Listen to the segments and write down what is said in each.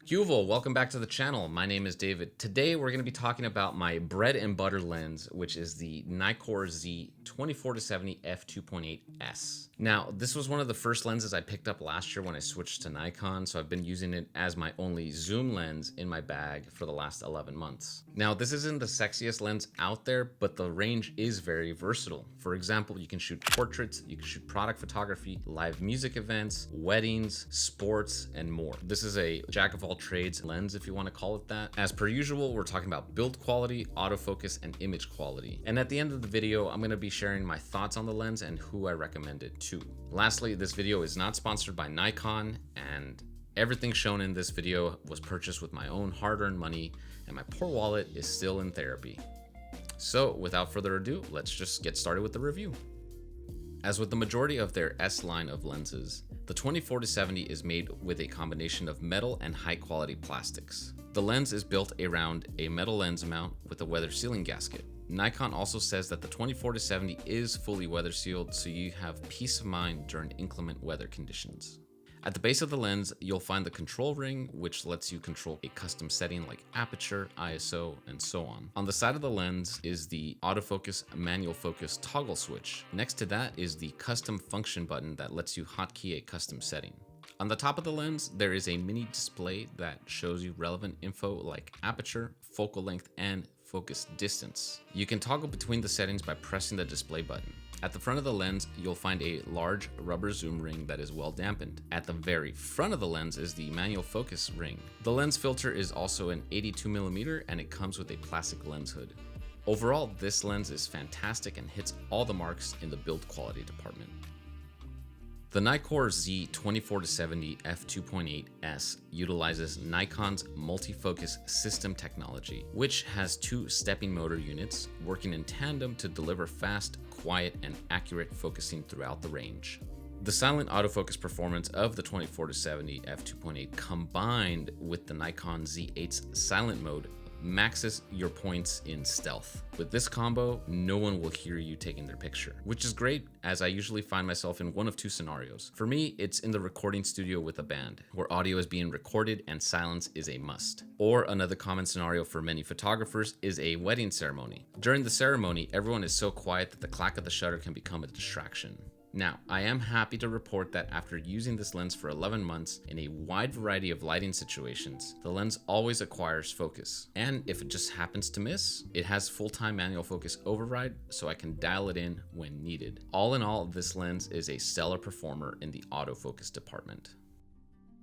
Yuval, welcome back to the channel. My name is David. Today we're going to be talking about my bread and butter lens, which is the Nikon Z 24-70 f2.8s. Now, this was one of the first lenses I picked up last year when I switched to Nikon, so I've been using it as my only zoom lens in my bag for the last 11 months. Now, this isn't the sexiest lens out there, but the range is very versatile. For example, you can shoot portraits, you can shoot product photography, live music events, weddings, sports, and more. This is a jack of all trades lens, if you want to call it that. As per usual, we're talking about build quality, autofocus, and image quality. And at the end of the video, I'm going to be sharing my thoughts on the lens and who I recommend it to. Lastly, this video is not sponsored by Nikon, and everything shown in this video was purchased with my own hard-earned money, and my poor wallet is still in therapy. So without further ado, let's just get started with the review. As with the majority of their S line of lenses, the 24-70 is made with a combination of metal and high quality plastics. The lens is built around a metal lens mount with a weather sealing gasket. Nikon also says that the 24-70 is fully weather sealed, so you have peace of mind during inclement weather conditions. At the base of the lens, you'll find the control ring, which lets you control a custom setting like aperture, ISO, and so on. On the side of the lens is the autofocus manual focus toggle switch. Next to that is the custom function button that lets you hotkey a custom setting. On the top of the lens, there is a mini display that shows you relevant info like aperture, focal length, and focus distance. You can toggle between the settings by pressing the display button. At the front of the lens, you'll find a large rubber zoom ring that is well dampened. At the very front of the lens is the manual focus ring. The lens filter is also an 82mm and it comes with a plastic lens hood. Overall, this lens is fantastic and hits all the marks in the build quality department. The Nikon Z 24-70 f2.8s utilizes Nikon's multi-focus system technology, which has two stepping motor units working in tandem to deliver fast, quiet, and accurate focusing throughout the range. The silent autofocus performance of the 24-70 f2.8 combined with the Nikon Z8's silent mode maxes your points in stealth. With this combo, no one will hear you taking their picture, which is great as I usually find myself in one of two scenarios. For me, it's in the recording studio with a band, where audio is being recorded and silence is a must. Or another common scenario for many photographers is a wedding ceremony. During the ceremony, everyone is so quiet that the clack of the shutter can become a distraction. Now, I am happy to report that after using this lens for 11 months in a wide variety of lighting situations, the lens always acquires focus. And if it just happens to miss, it has full-time manual focus override, so I can dial it in when needed. All in all, this lens is a stellar performer in the autofocus department.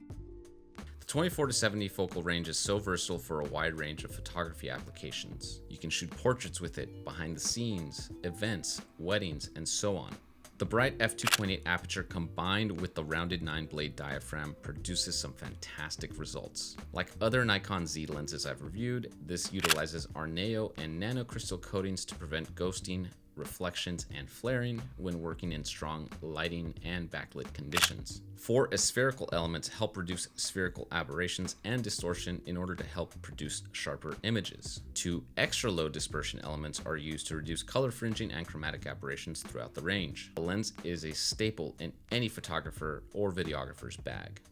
The 24-70 focal range is so versatile for a wide range of photography applications. You can shoot portraits with it, behind the scenes, events, weddings, and so on. The bright f2.8 aperture combined with the rounded 9-blade diaphragm produces some fantastic results. Like other Nikon Z lenses I've reviewed, this utilizes Arneo and nanocrystal coatings to prevent ghosting, reflections, and flaring when working in strong lighting and backlit conditions. 4 aspherical elements help reduce spherical aberrations and distortion in order to help produce sharper images. 2 extra low dispersion elements are used to reduce color fringing and chromatic aberrations throughout the range. The lens is a staple in any photographer or videographer's bag.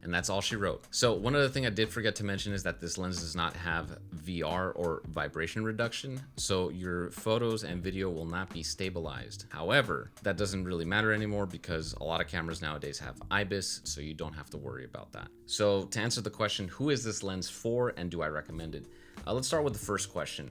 And that's all she wrote. So one other thing I did forget to mention is that this lens does not have VR or vibration reduction, so your photos and video will not be stabilized. However, that doesn't really matter anymore because a lot of cameras nowadays have IBIS, so you don't have to worry about that. So to answer the question, who is this lens for and do I recommend it? Let's start with the first question.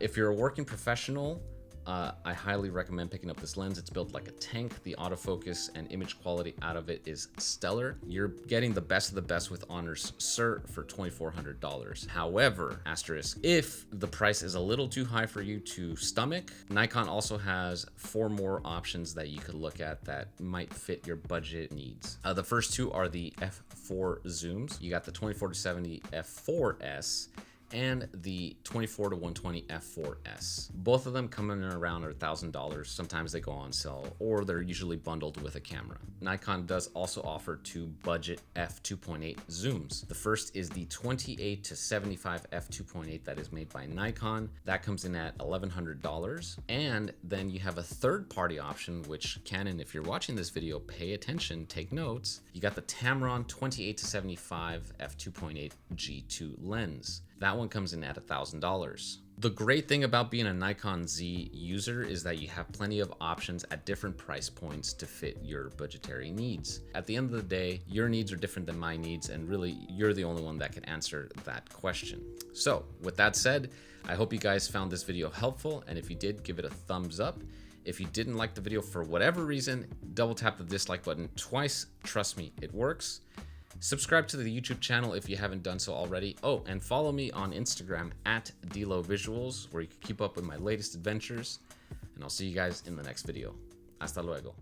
If you're a working professional, I highly recommend picking up this lens. It's built like a tank. The autofocus and image quality out of it is stellar. You're getting the best of the best with honors cert for $2,400. However, asterisk, if the price is a little too high for you to stomach, Nikon also has 4 more options that you could look at that might fit your budget needs. The first two are the f4 zooms. You got the 24-70 f4s and the 24 to 120 f4S. Both of them come in around $1,000. Sometimes they go on sale, or they're usually bundled with a camera. Nikon does also offer two budget f2.8 zooms. The first is the 28 to 75 f2.8 that is made by Nikon. That comes in at $1,100. And then you have a third-party option, which Canon, if you're watching this video, pay attention, take notes. You got the Tamron 28 to 75 f2.8 G2 lens. That one comes in at $1,000. The great thing about being a Nikon Z user is that you have plenty of options at different price points to fit your budgetary needs. At the end of the day, your needs are different than my needs, and really, you're the only one that can answer that question. So, with that said, I hope you guys found this video helpful, and if you did, give it a thumbs up. If you didn't like the video for whatever reason, double tap the dislike button twice. Trust me, it works. Subscribe to the YouTube channel if you haven't done so already. Oh, and follow me on Instagram at DLoVisuals, where you can keep up with my latest adventures. And I'll see you guys in the next video. Hasta luego.